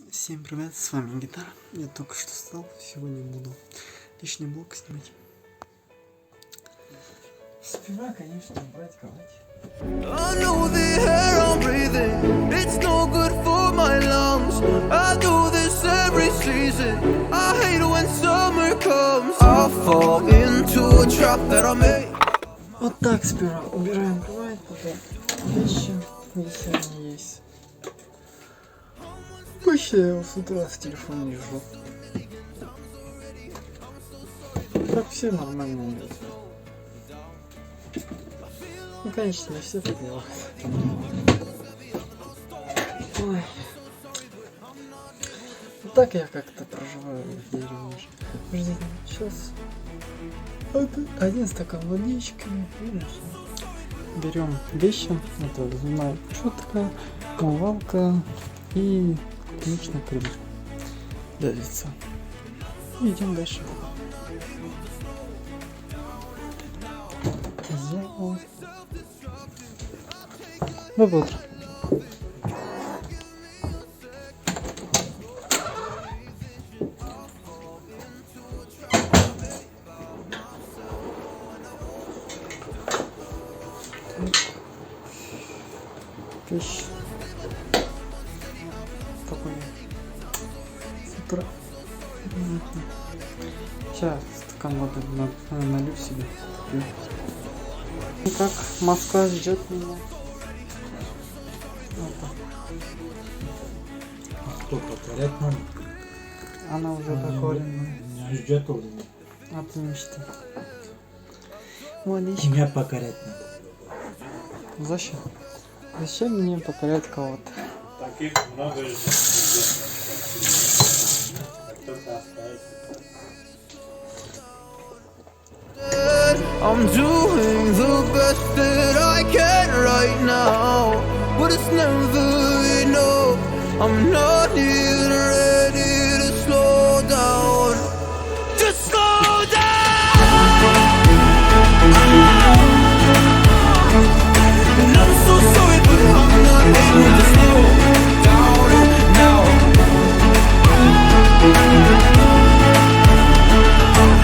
Всем привет, с вами Гитара. Я только что встал, сегодня буду лишний блок снимать. Сперва, конечно, брать кровать. I know the air I'm breathing, it's no good for my lungs. I do this every season, I hate when summer comes. I'll fall into a trap that I made. Вот так сперва убираем кровать, потом вещи, если они есть. Вообще я его с утра в телефоне лежу. Так все нормально идет. Ну конечно, не все так делают. Ой. Вот так я как-то проживаю в деревне. Ждите, сейчас один стакан водички и берем вещи. Это зубная щетка, умывалка и конечно, крем для лица. И идем дальше. Доброе утро. Вещь. Такой с утра. Сейчас стакан воды налью себе. И как Москва ждет меня. Кто покорять надо? Она уже покорена. Меня ждет уже. А ты мечты. Водичка. Меня покорять надо. Зачем? Зачем мне покорять кого-то? Таких много же. Кто-то остается. I'm doing the best that I can right now, but it's never enough. I'm not even ready to slow down. Just slow down. And I'm so sorry, but I'm not able to slow down now.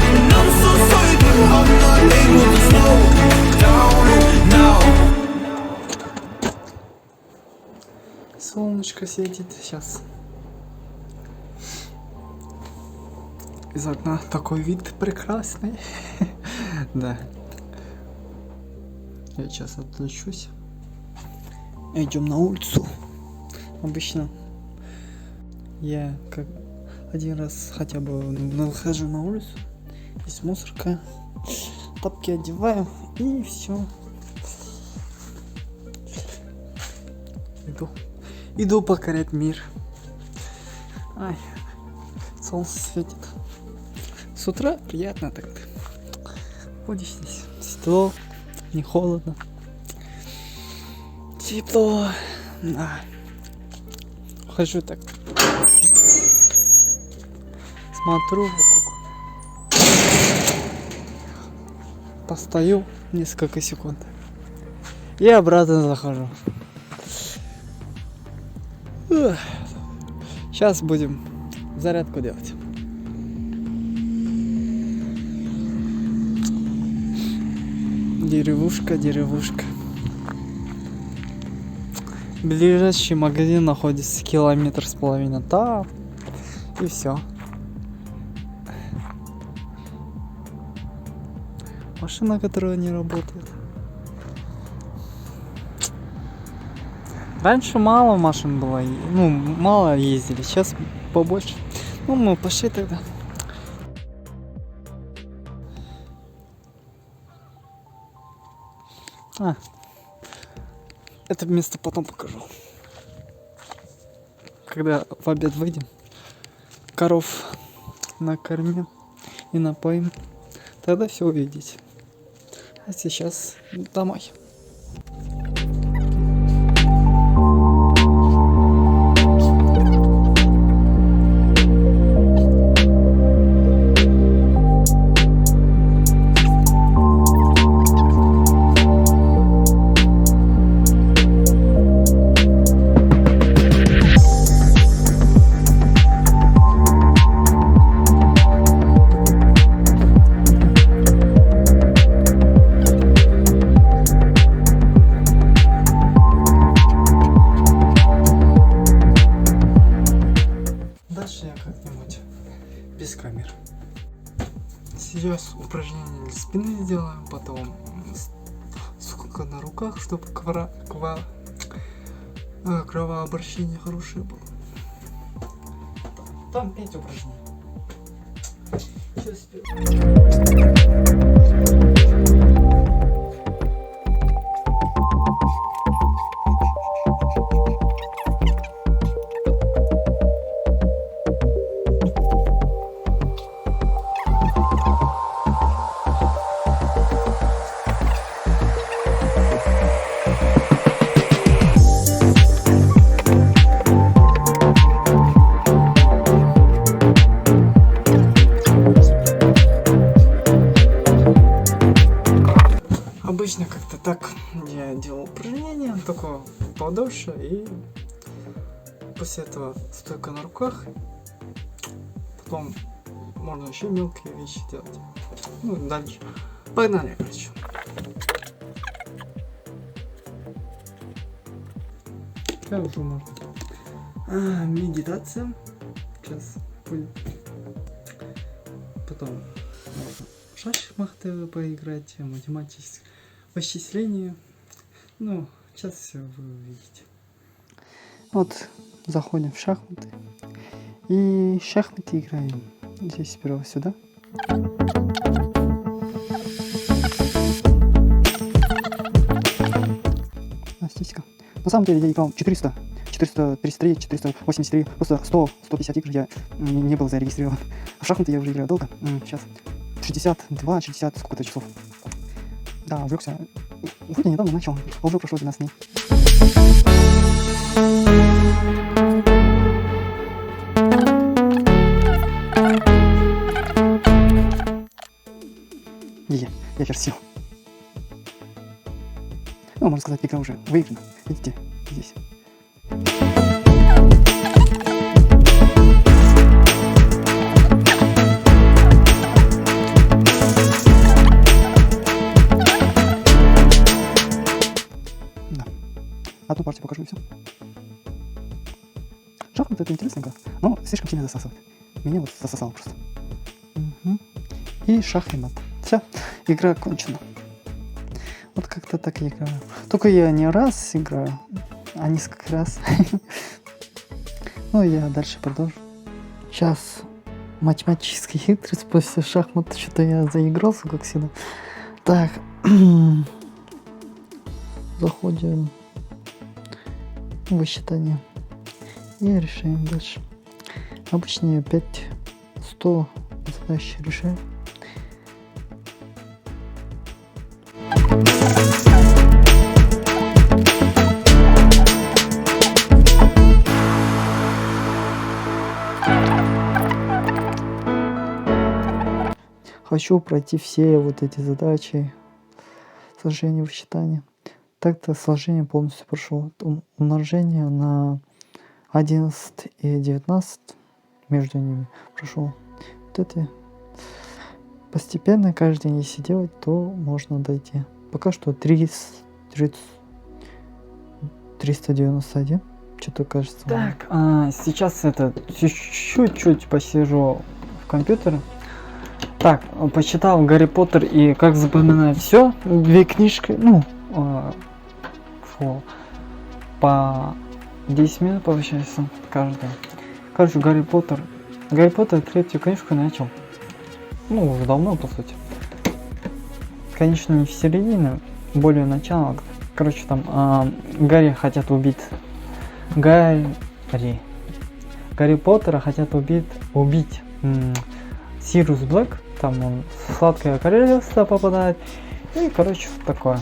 And I'm so sorry, but I'm not able to slow down now. Солнышко светит сейчас. Из окна такой вид прекрасный. Да. Я сейчас отключусь. Идем на улицу. Обычно я как один раз хотя бы выхожу на улицу. Здесь мусорка. Тапки одеваю и все. Иду покорять мир. Ай, солнце светит. С утра приятно так-то. Ходишь здесь. Светло, не холодно. Тепло. Да. Хожу так. Смотрю вокруг. Постою несколько секунд. И обратно захожу. Сейчас будем зарядку делать. Деревушка. Ближайший магазин находится 1,5 километра. Там. И все. Машина, которая не работает. Раньше мало машин было, ну, мало ездили, сейчас побольше. Ну, мы пошли тогда. Это место потом покажу. Когда в обед выйдем, коров накормим и напоим, тогда все увидите. А сейчас домой. дальше как-нибудь без камер. Сейчас упражнение для спины сделаем, потом сколько на руках, чтобы кровообращение хорошее было. Там 5 упражнений. Сейчас обычно как-то так я делал упражнения, такое подольше, и после этого стойка на руках, потом можно еще мелкие вещи делать. Ну дальше. Погнали, короче. Как уже можно? Медитация. Сейчас будет. Потом можно в шахматы поиграть, математическое вычисление. Ну, сейчас все вы увидите. Вот, заходим в шахматы. И шахматы играем. Здесь сперва сюда. Статистика. На самом деле я играл 400, 433, 483, просто 100, 150 игр я не был зарегистрирован. В шахматы я уже играю долго. Сейчас 62, 60 сколько-то часов. Да, увлекся. Вроде недавно начал, а уже прошло 12 дней. Я сейчас сел. Ну, можно сказать, игра уже выиграна. Видите, здесь. Да. Одну партию покажу и все. Шахматы это интересно, но слишком сильно засасывает. Меня вот засосало просто. Угу. И шах и мат. Все, игра окончена. Вот как-то так я играю. Только я не раз играю, а несколько раз. Ну, я дальше продолжу. Сейчас математический хитрость после шахмат. Что-то я заигрался, как всегда. Так. Заходим в высчитание. И решаем дальше. Обычно я 5-100 задач решаю. Хочу пройти все вот эти задачи сложения, вычитания. Так-то сложение полностью прошло. Умножение на 11 и 19 между ними прошло. Вот это постепенно каждый день, если делать, то можно дойти. Пока что 391. Что-то кажется. Так, сейчас это чуть-чуть посижу в компьютере. Так, почитал Гарри Поттер и как запоминать все. 2 книжки, ну, по 10 минут получается каждая. Короче, Гарри Поттер 3-ю книжку начал. Ну, уже давно, по сути. Конечно, не в середине, более начала. Короче, там Гарри хотят убить. Гарри Поттера хотят убить Сириус Блэк. Там он в сладкое королевство попадает. И, короче, такое.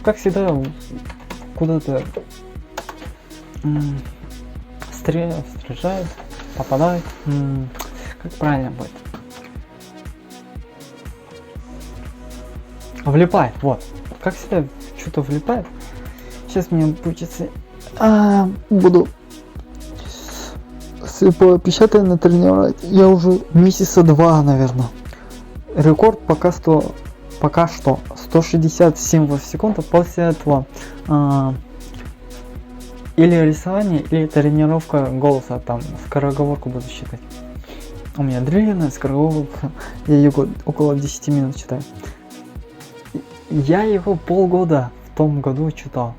Как всегда, куда-то стреляет, попадает. Как правильно будет? Влипает, вот. Как всегда, что-то влипает. Сейчас мне получится... буду слепое печатание тренировать. Я уже месяца 2, наверное. Рекорд пока что 160 символов в секунду. После этого или рисование, или тренировка голоса, там, скороговорку буду считать. У меня длинная скороговорка, я ее около 10 минут читаю. Я его полгода в том году читал.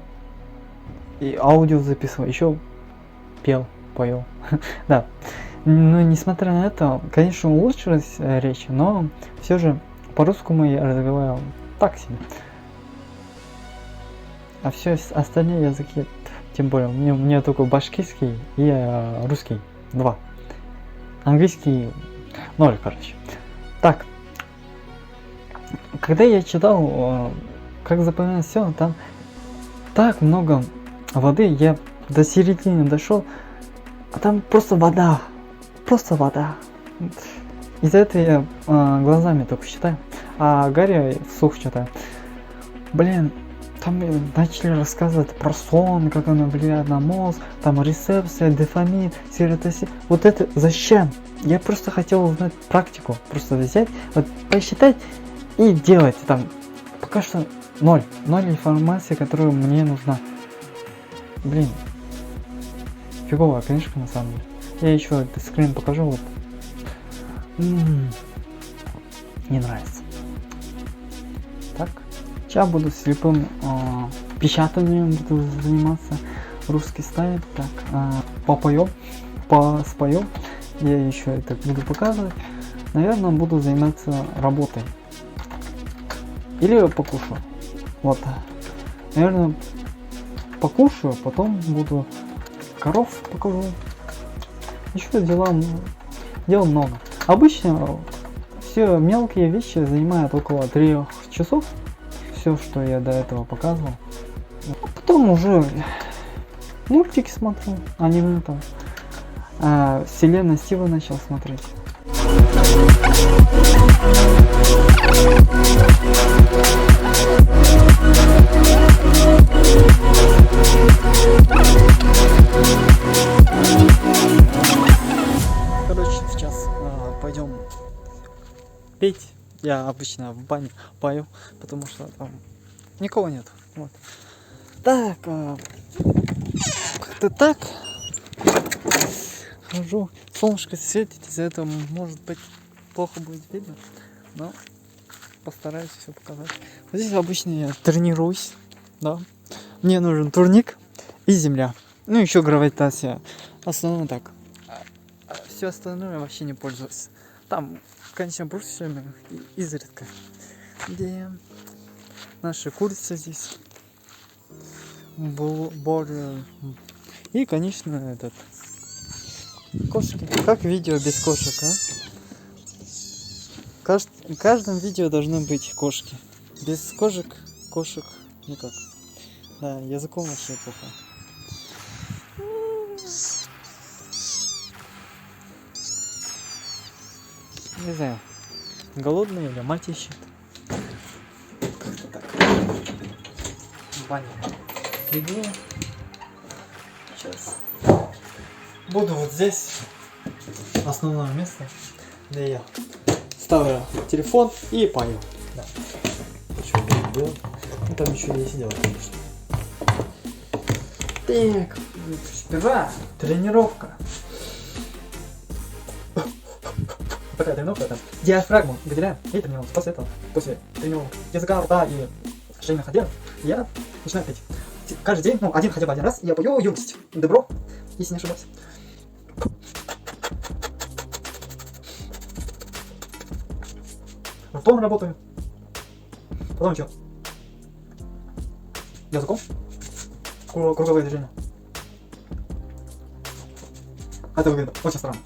И аудио записывал, еще поел. Да. Но несмотря на это, конечно, улучшилась речь, но все же по-русскому я разговаривал так себе. А все остальные языки, тем более, у меня только башкирский и русский. 2. Английский 0, короче. Так. Когда я читал, как запоминать все, там так много воды, я до середины дошел, а там просто вода. Просто вода. Из-за этого я глазами только читаю, а Гарри вслух читаю. Блин, там начали рассказывать про сон, как оно влияет на мозг, там рецепция, дофамин, серотонин. Вот это зачем? Я просто хотел узнать практику, просто взять, вот посчитать и делать. Там пока что ноль информации, которая мне нужна. Блин, фиговая книжка на самом деле. Я еще этот скрин покажу, вот. Не нравится. Так. Сейчас буду слепым печатанием буду заниматься. Русский ставит. Так. Спою. Я еще это буду показывать. Наверное, буду заниматься работой. Или покушаю. Вот. Наверное, покушаю, потом буду коров покажу. Еще дел много. Обычно все мелкие вещи занимают около 3 часов. Все, что я до этого показывал. Потом уже мультики смотрю, аниме там. Вселенная Стива начал смотреть. Короче, сейчас пойдем петь. Я обычно в бане пою, потому что там никого нет. Вот. Так, как-то так. Хожу. Солнышко светит, из-за этого может быть плохо будет видно, но постараюсь все показать. Вот здесь обычно я тренируюсь, да. Мне нужен турник и земля. Ну еще гравитация. Основном так. Все остальное вообще не пользуюсь. Там, конечно, брусьями изредка. Где наши курицы здесь. Более. И, конечно, этот. Кошки. Как видео без кошек, а? В каждом видео должны быть кошки. Без кошек никак. Да, языком вообще плохо. Не знаю, голодный или мать ищет. Как-то так. В бане. Иду. Сейчас. Буду вот здесь. Основное место, где я ставлю телефон и пою. Да. Что я делал? Ну, там еще не сидел, конечно. Так, сперва тренировка. Такая тренировка, это диафрагму выделяем и тренируемся. После этого, после тренировок языка, рта и шейных отделов, я начинаю петь. Каждый день, ну, хотя бы один раз, я пою юность, добро, если не ошибаюсь. Ртом работаю. Потом что? Языком. Круговые движения. Это выглядит очень странно.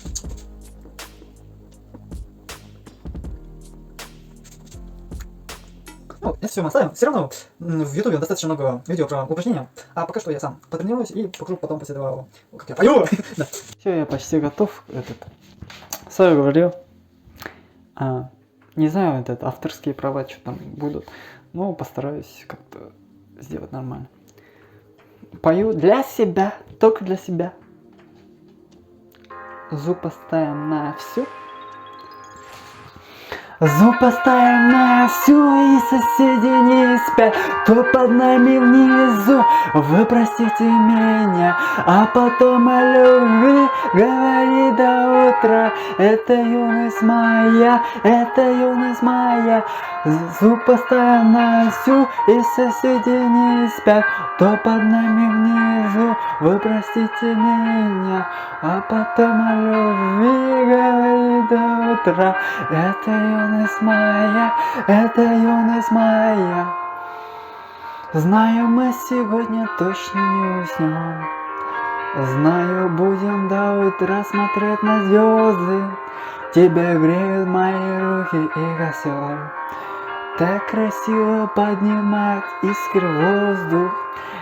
Ну, это все мы оставим. Все равно в ютубе достаточно много видео про упражнения. А пока что я сам потренируюсь и покажу потом после этого, как я пою. Да. Все, я почти готов. Сам говорил. Не знаю, авторские права что там будут. Но постараюсь как-то сделать нормально. Пою для себя. Только для себя. Звук поставим на всю. Звук поставим на всю, и соседи не спят. То под нами внизу, вы простите меня. А потом о любви говори до утра. Это юность моя, это юность моя. Звук поставим на всю, и соседи не спят. То под нами внизу, вы простите меня. А потом о любви говори до утра. Это юность моя, это юность моя. Знаю, мы сегодня точно не уснем. Знаю, будем до утра смотреть на звезды. Тебя греют мои руки и костер. Так красиво поднимать искры в воздух.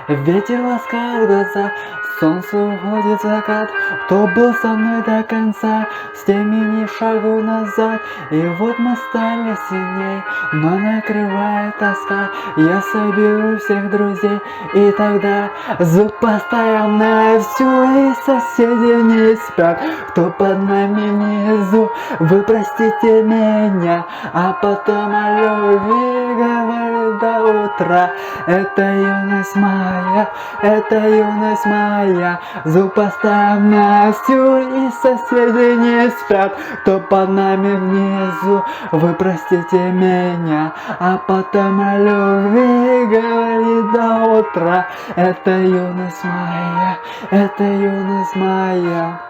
Ветер ласкает глаза, солнце уходит в закат. Кто был со мной до конца, с теми ни шагу назад. И вот мы стали сильней, но накрывает тоска. Я соберу всех друзей, и тогда звук поставим на всю, и соседи не спят. Кто под нами внизу, вы простите меня. А потом о любви говорит до утра. Это юность моя, это юность моя. Звук поставим на всю, и соседи не спят. Кто под нами внизу, вы простите меня. А потом о любви говорит до утра. Это юность моя, это юность моя.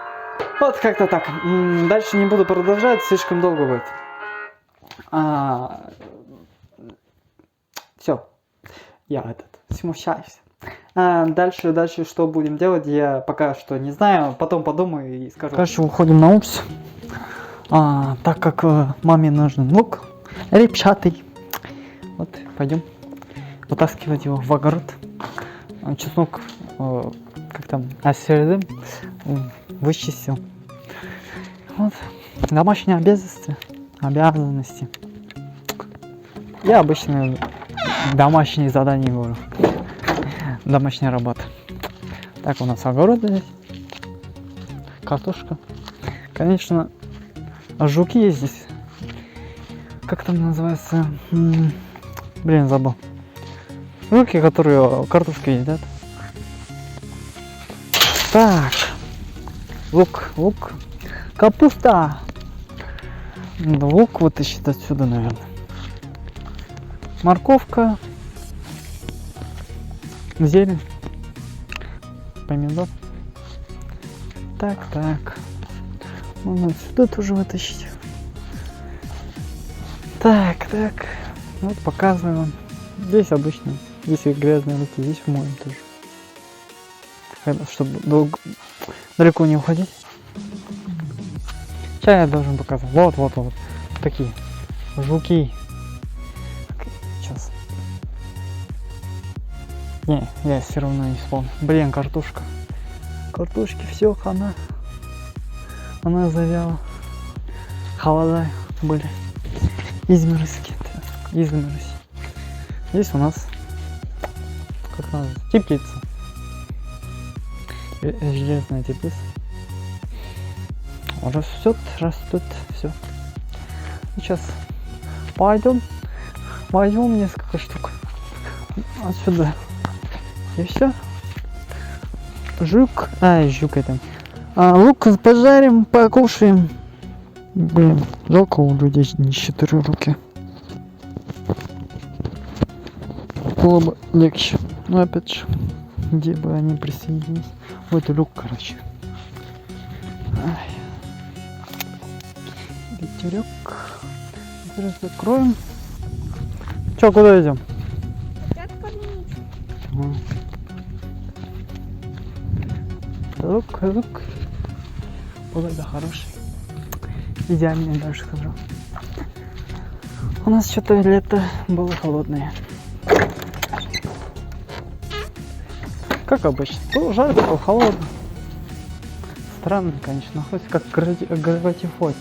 Вот как-то так. Дальше не буду продолжать, слишком долго будет. Все. Я смущаюсь. Дальше что будем делать, я пока что не знаю. Потом подумаю и скажу. Короче, уходим на упс. Так как маме нужен лук репчатый. Вот, пойдем вытаскивать его в огород. Чеснок, как там, осердым, вычистил. Вот, домашние обязанности. Я обычно домашние задания говорю. Домашняя работа. Так, у нас огород здесь. Картошка. Конечно, жуки есть здесь. Как там называется? Блин, забыл. Жуки, которые картошку едят. Так. Лук. Капуста. Лук вытащить отсюда, наверное. Морковка. Зелень. Помидор. Так. Можно отсюда тоже вытащить. Так. Вот показываю вам. Здесь обычно. Здесь грязные руки, здесь моем тоже. Чтобы далеко не уходить. Сейчас я должен показать. Вот. Такие. Жуки. Сейчас. Не, я все равно не вспомню. Блин, картошка. Картошки все, она завяла. Холода были. Изморозки. Здесь у нас, как надо, теплица. Железная теплица. Растут, все. Сейчас пойдем. Возьмем несколько штук отсюда. И все. Жук это. Лук пожарим, покушаем. Блин, жалко у людей не 4 руки. Было бы легче. Но опять же, где бы они присоединились. Вот и люк, короче. Ветерок. Сейчас закроем. Че, куда идем? Лук. Погода хорошая. Идеальный, даже скажу. У нас что-то лето было холодное. Как обычно. То жарко, то холодно. Странно, конечно. Хоть как гравитифоз.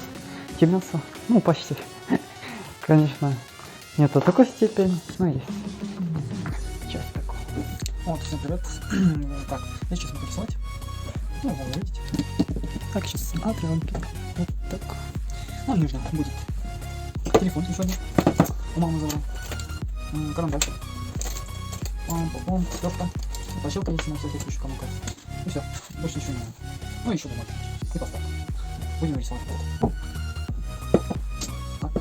Темнется. Ну, почти. Конечно, нет до такой степени, но есть. Часть такого. Вот, собирается. Так, я сейчас буду рисовать. Ну, вы видите. Так, сейчас отрываем. Вот так. Нам нужно будет Телефон еще один. У мамы забрал. Карандаш. Пам-пам-пам. Стёрка. Пощелка есть на всякий случай кому-то. И все. Больше ничего не надо. Ну еще бумага. И поставь. Будем рисовать. Так.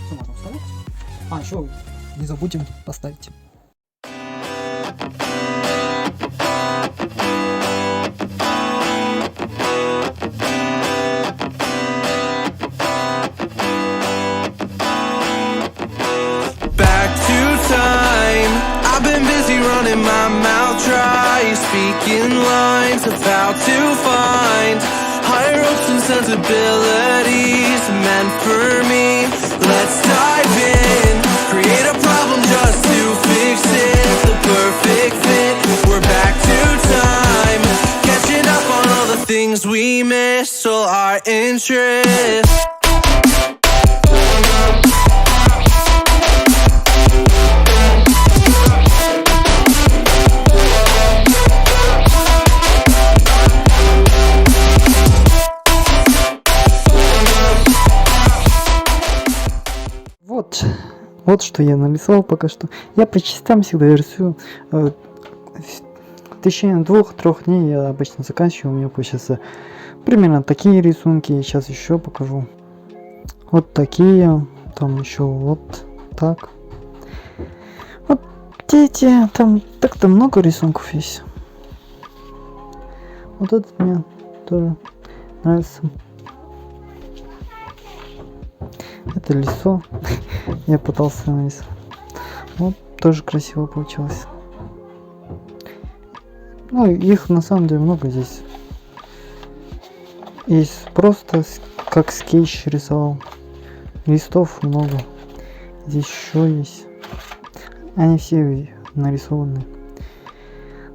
Все можно вставить. А, еще не забудем поставить. Back to time. I've been busy running my mouth dry, speaking lines about to find higher hopes and sensibilities meant for me. Let's dive in, create a problem just to fix it. The perfect fit. We're back to time, catching up on all the things we missed. All our interests. Вот что я нарисовал пока что. Я по частям всегда рисую. В течение 2-3 дней я обычно заканчиваю. У меня получается примерно такие рисунки. Сейчас еще покажу. Вот такие. Там еще вот так. Вот эти. Там так-то много рисунков есть. Вот этот мне тоже нравится. Это лицо. Я пытался нарисовать. Вот, тоже красиво получилось. Ну, их на самом деле много здесь. Есть просто как скетч рисовал. Листов много. Здесь еще есть. Они все нарисованы.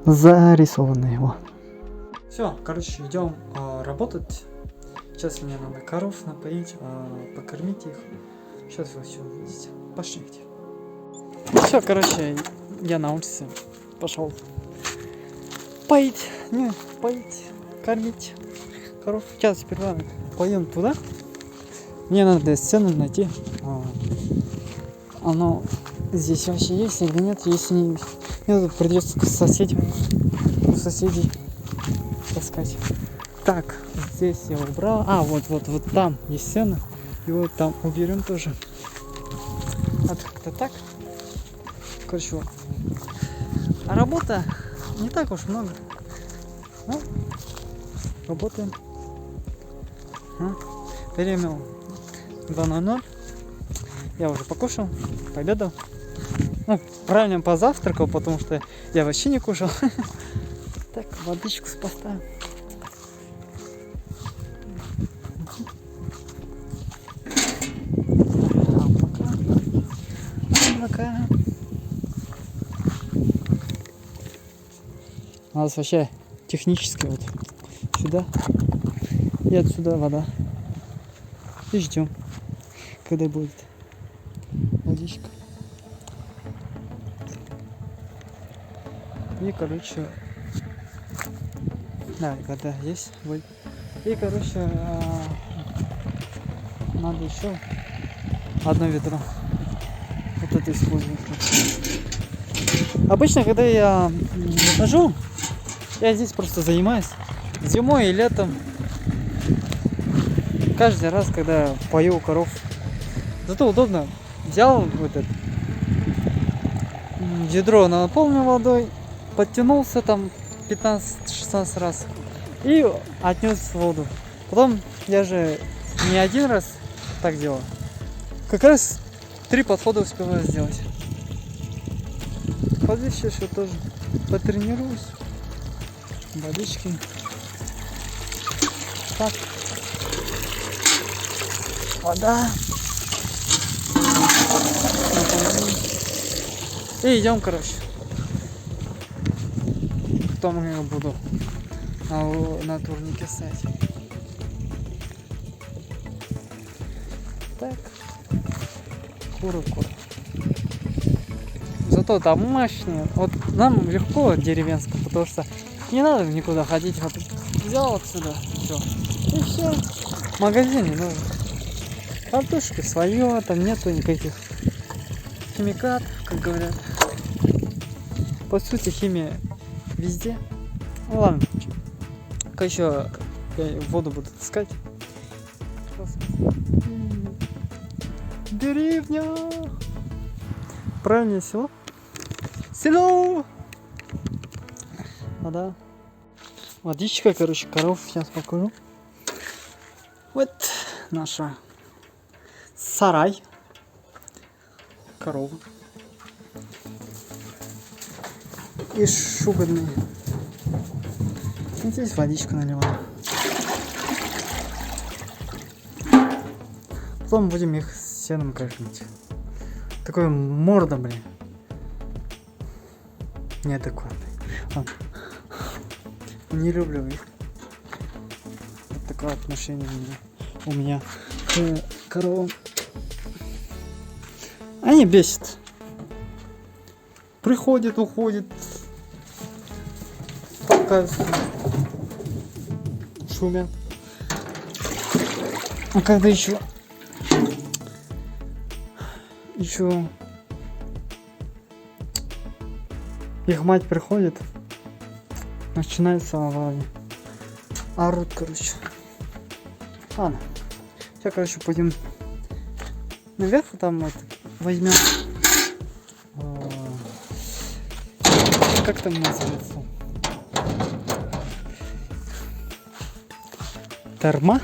Зарисованы. Вот. Все, короче, идем работать. Сейчас мне надо коров напоить, покормить их. Сейчас вы все увидите. Пошлите. Все, короче, я на улице пошел поить, кормить коров. Сейчас сперва пойдем туда. Мне надо сцену найти. Оно здесь вообще есть или нет? Если не, мне тут придется к соседям, у соседей таскать. Так, здесь я убрал. А, вот там есть сцена. И вот там уберем тоже. Вот как-то так. Короче, вот. А работа не так уж много. Ну, работаем. Время 2:00. Я уже покушал, пообедал. Ну, правильно позавтракал, потому что я вообще не кушал. Так, водичку поставим. У нас вообще технически вот сюда и отсюда вода. И ждем, когда будет водичка. И короче, да, вода есть. И короче, надо еще одно ведро. Вот это использовать. Обычно, когда я хожу, я здесь просто занимаюсь зимой и летом. Каждый раз, когда пою коров. Зато удобно. Взял вот это ведро, наполнил водой, подтянулся там 15-16 раз и отнес воду. Потом я же не один раз так делал. Как раз 3 подхода успеваю сделать. Вот здесь еще тоже потренируюсь. Водички. Так. Вода. И идем, короче. Потом я буду на турнике стоять. Так. Куры. Зато домашние. Вот нам легко деревенскому, потому что не надо никуда ходить. Вот взял отсюда. Все. И все. Магазин не нужен. Картошка свое, там нету никаких химикатов, как говорят. По сути, химия везде. Ну ладно. Как еще я воду буду таскать. Деревня. Правильное село? Село! Вода. Водичка, короче, коров сейчас покажу. Вот наша сарай. Коровы. И шуганные. Здесь водичку наливаем. Потом будем их сеном кормить. Такой морда, блин. Неадекватный. Ладно. Не люблю их. Вот такое отношение у меня к коровам. Они бесят. Приходит, уходит. Показывает. Шумят. А когда еще их мать приходит, начинается авария. Орут, короче. Ладно. Сейчас, короче, пойдем наверх, там вот возьмем. Как там называется? Торма.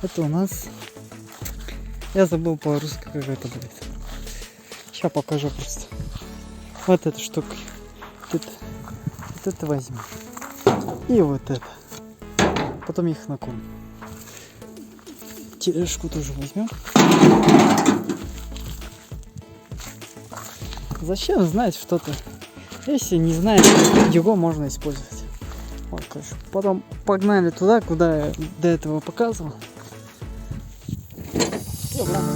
Это у нас... Я забыл по-русски, как это будет. Сейчас покажу просто. Вот эта штука. Вот это возьмем. И вот это. Потом их накормим. Тележку тоже возьмем. Зачем знать что-то, если не знаешь, его можно использовать. Вот, короче. Потом погнали туда, куда я до этого показывал. И обратно.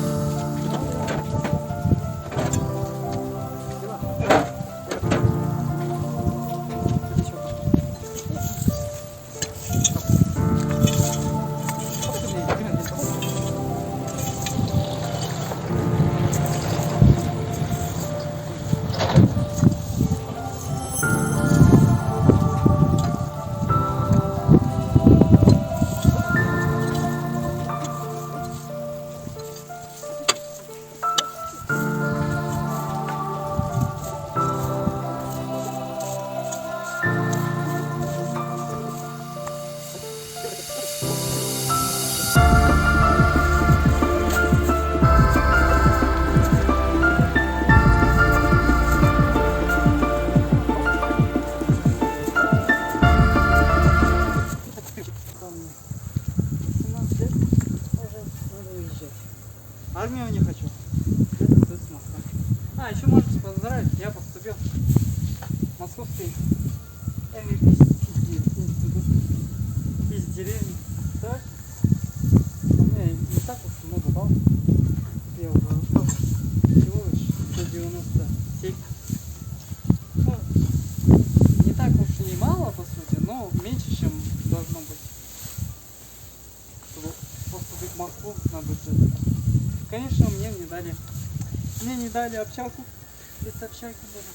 Армию не хочу. Еще можете поздравить, я поступил в Московский институт из деревни. Так? У меня не так уж много баллов. Я уже устал. Всего лишь 197. Ну, не так уж и мало, по сути, но меньше, чем должно быть. Чтобы поступить в Москву на бюджет. Конечно, мне не дали общаку. Без общаки даже.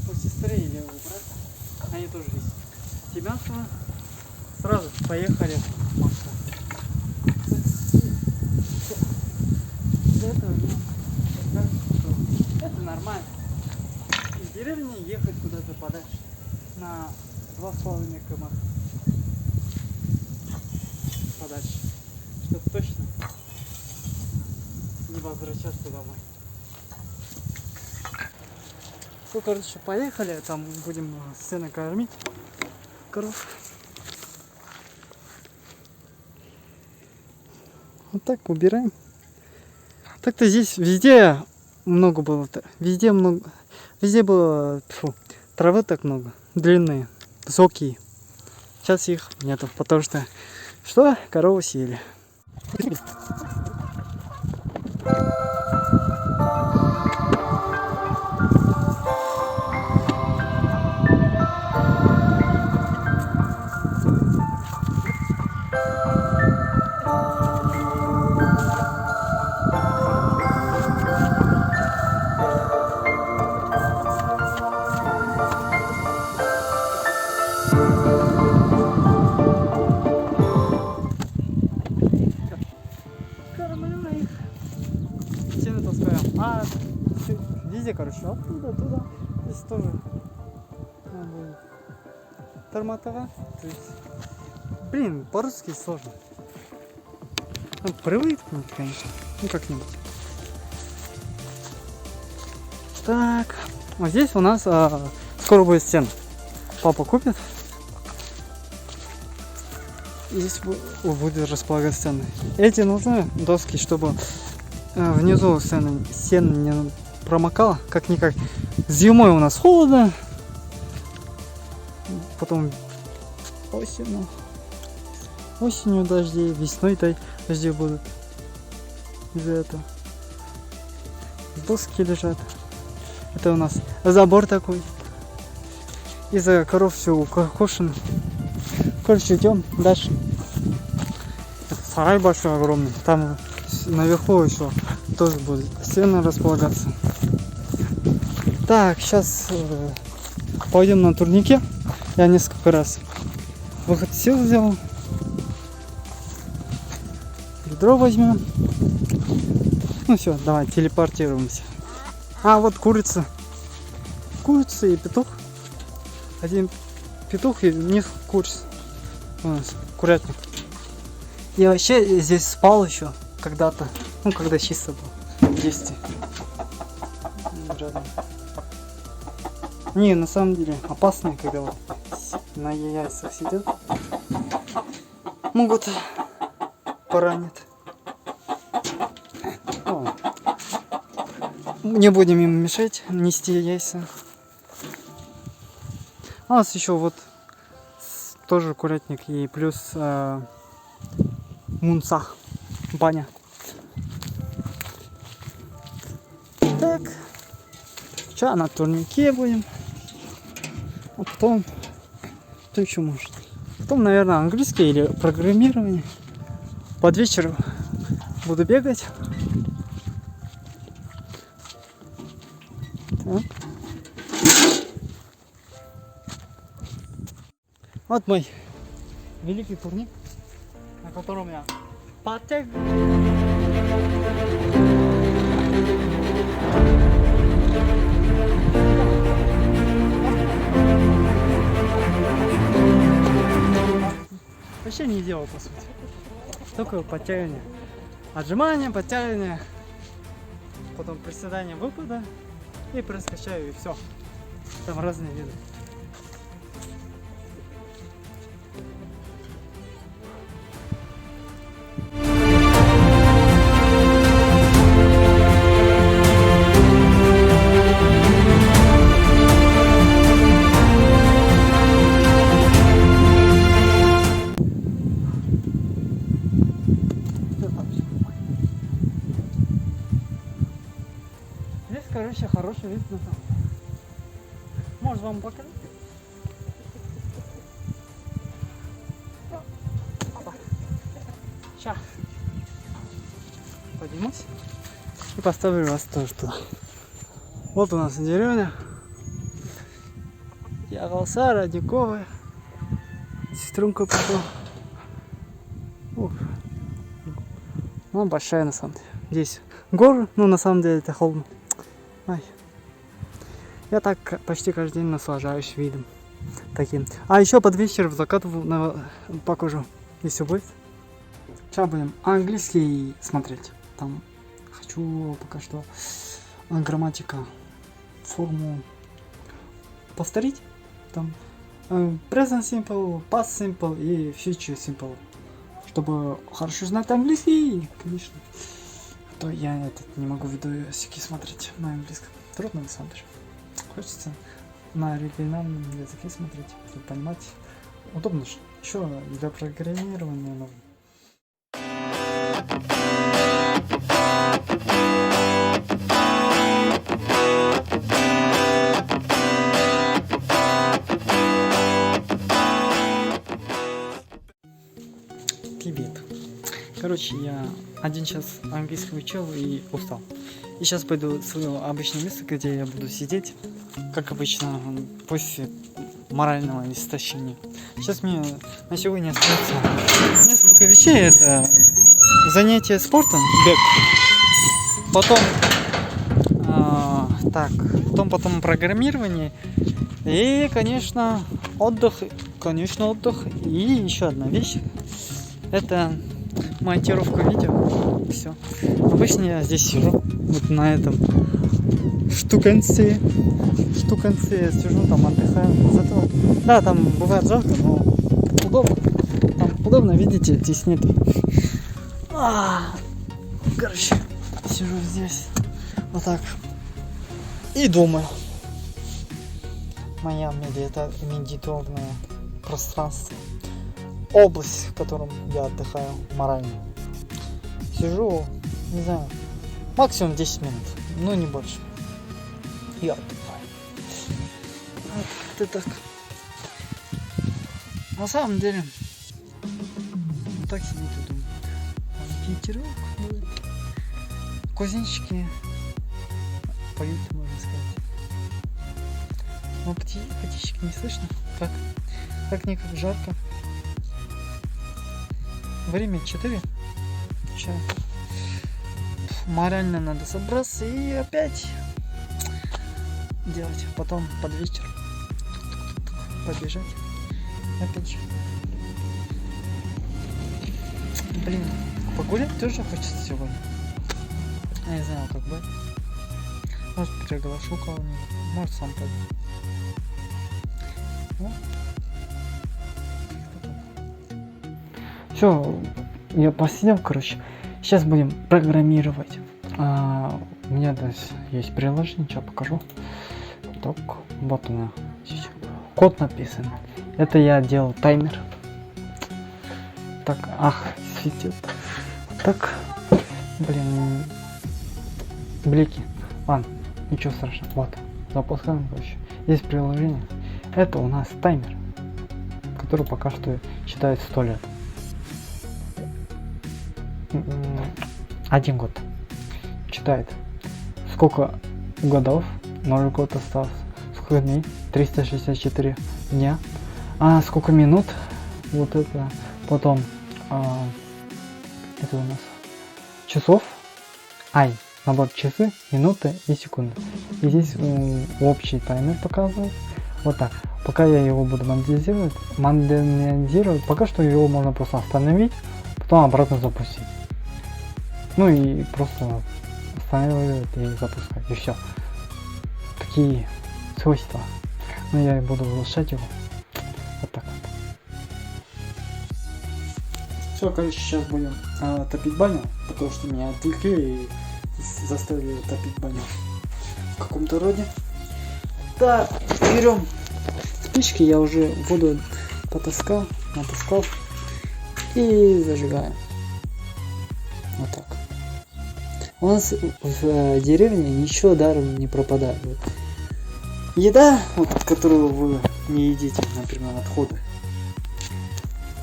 У сестры или у брата. Они тоже есть. Семенцева. Сразу поехали в Москву. Это нормально. Из деревни ехать куда-то подальше. На 2,5 км. Подальше. Чтобы точно не возвращаться домой. Все, короче, поехали, там будем сено кормить коров. Вот так убираем. Так-то здесь везде много было, везде было травы так много, длинные, высокие. Сейчас их нету, потому что корову съели. везде, короче, оттуда, туда. Здесь тоже будет Торматова. То есть, блин, по-русски сложно. Ну, привыкнуть, конечно. Ну, как-нибудь. Так, вот здесь у нас скоро будет стена. Папа купит. И здесь будет располагаться стены. Эти нужны доски, чтобы внизу стена не промокала. Как-никак. Зимой у нас холодно. Потом осенью дожди, весной дожди будут. Из-за этого. Доски лежат. Это у нас забор такой. Из-за коров все укошено. Короче, идем дальше. Это сарай большой, огромный. Там наверху еще тоже будет стены располагаться. Так, сейчас пойдем на турнике. Я несколько раз выход сил взял. Ведро возьмем. Ну все, давай телепортируемся. А вот курица. Курица и петух. Один петух и несколько куриц. У нас курятник. Я вообще здесь спал еще когда-то. Ну, когда чисто был. В детстве. Не, на самом деле опасно, когда вот на яйцах сидят. Могут поранить. Не будем им мешать нести яйца. А у нас еще вот тоже курятник и плюс мунса, баня. Так, сейчас на турнике будем. А потом, что еще может? Потом, наверное, английский или программирование. Под вечер буду бегать. Так. Вот мой великий турник, на котором я подтягиваю. Вообще не делал, по сути. Только подтягивание. Отжимания, подтягивания. Потом приседания, выпада. И проскочаю, и все. Там разные виды. Здесь, короче, хороший вид на там. Может вам показать? Сейчас поднимусь и поставлю вас тоже туда. Вот у нас деревня. Я голоса, родниковая. Сеструнка пошла. Ну, большая на самом деле. Здесь горы, но на самом деле это холм. Ай. Я так почти каждый день наслаждаюсь видом таким. А еще под вечер в закат покажу, если будет. Сейчас будем английский смотреть. Там хочу пока что грамматика, форму повторить. Там present simple, past simple и future simple. Чтобы хорошо знать английский, конечно. А то я не могу видосики смотреть на английском. Трудно на самом деле. Хочется на оригинальном языке смотреть, чтобы понимать. Удобно же. Еще для программирования нужно. Тибет. Короче, я 1 час английского учил и устал. И сейчас пойду в свое обычное место, где я буду сидеть, как обычно, после морального истощения. Сейчас мне на сегодня остается несколько вещей. Это занятие спортом, бег. Потом Так, потом программирование. И, конечно, отдых. И еще одна вещь. Это монтировка видео. Все. Обычно я здесь сижу. Вот на этом штуканце я сижу, там отдыхаю. Зато, да, там бывает жарко, но удобно. Там удобно, видите, здесь нет. Короче, сижу здесь. Вот так. И думаю. Моя медитативное пространство. Область, в котором я отдыхаю морально. Сижу, не знаю, максимум 10 минут, но не больше. Я отдыхаю. Вот как-то так. На самом деле, вот так сидит и думаю. Ветерок дует. Кузнечики поют, можно сказать. Но птичек не слышно. Как-никак жарко. Время 4. Сейчас. Морально надо собраться и опять делать. Потом под вечер побежать. Опять. Блин, погулять тоже хочется сегодня. Я не знаю, как бы. Может, приглашу кого-нибудь. Может, сам пойду. Все, я посидел, короче. Сейчас будем программировать. У меня здесь есть приложение, сейчас покажу. Так, вот у меня здесь код написан. Это я делал таймер. Так, светит. Так, блин, блики. Ладно, ничего страшного. Вот, запускаем, короче. Есть приложение. Это у нас таймер, который пока что считает 100 лет. 1 год читает. Сколько годов? 0 год осталось. Сколько дней? 364 дня. Сколько минут? Вот это. Потом это у нас часов. Наоборот, часы, минуты и секунды. И здесь общий таймер показывает. Вот так. Пока я его буду модернизировать, пока что его можно просто остановить, потом обратно запустить. Ну и просто останавливать и запускать. И все. Такие свойства. Но я буду улучшать его. Вот так вот. Все, короче, сейчас будем топить баню, потому что меня отвлекли и заставили топить баню в каком-то роде. Так, берем спички, я уже воду натаскал и зажигаем. Вот так. У нас в деревне ничего даром не пропадает. Еда, вот, которую вы не едите, например, отходы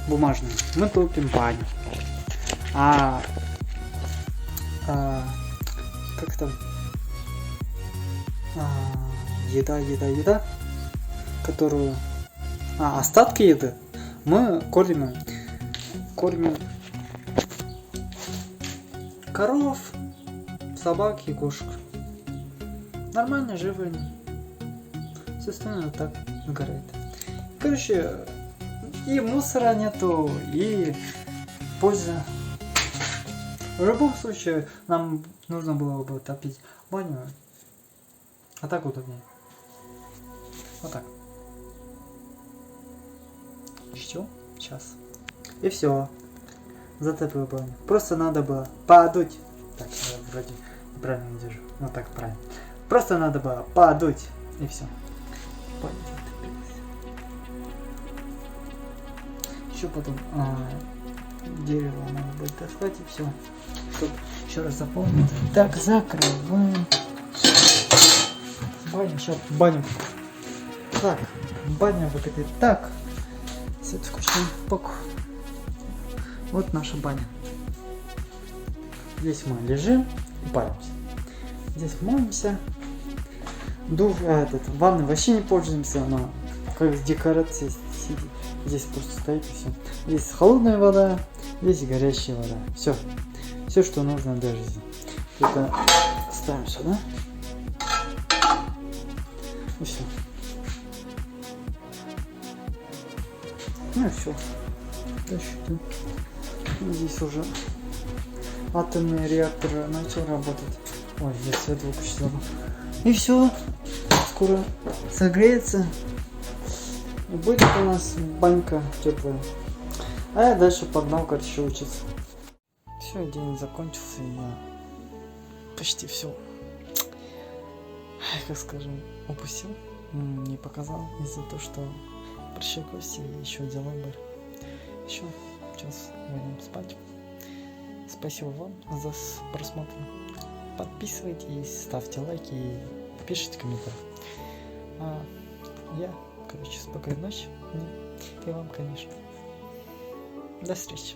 бумажные, мы топим баню. Как там? Еда, которую... остатки еды мы кормим коров, собак и кошек. Нормально живы они. Все остальное так горит. Короче, и мусора нету, и польза. В любом случае, нам нужно было бы топить баню. А так удобнее. Вот так. Все, сейчас. И все. Затопил баню. Просто надо было подуть. Так, я вроде неправильно держу. Ну так правильно. Просто надо было подуть. И все. Баня затопилась. Еще потом дерево надо будет таскать и все. Чтобы еще раз заполнить. Так, закрываем. Баню, сейчас баню. Так, баня выглядит так. Все включаем пок. Вот наша баня. Здесь мы лежим и паримся. Здесь моемся. Ванной вообще не пользуемся, но как декорация сидит. Здесь просто стоит и все. Здесь холодная вода, здесь горячая вода. Все. Все, что нужно для жизни. Это ставим сюда. И все. Ну и все. Дальше здесь уже атомный реактор начал работать. Ой, я свет выключил забыл. И все. Скоро согреется. И будет у нас банька теплая. А я дальше погнал, короче, учиться. Все, день закончился, и я почти все, как скажем, упустил, не показал из-за того, что прощекался и еще дела были. Еще, сейчас будем спать. Спасибо вам за просмотр. Подписывайтесь, ставьте лайки и пишите комментарии. А я, короче, спокойной ночи. И вам, конечно. До встречи.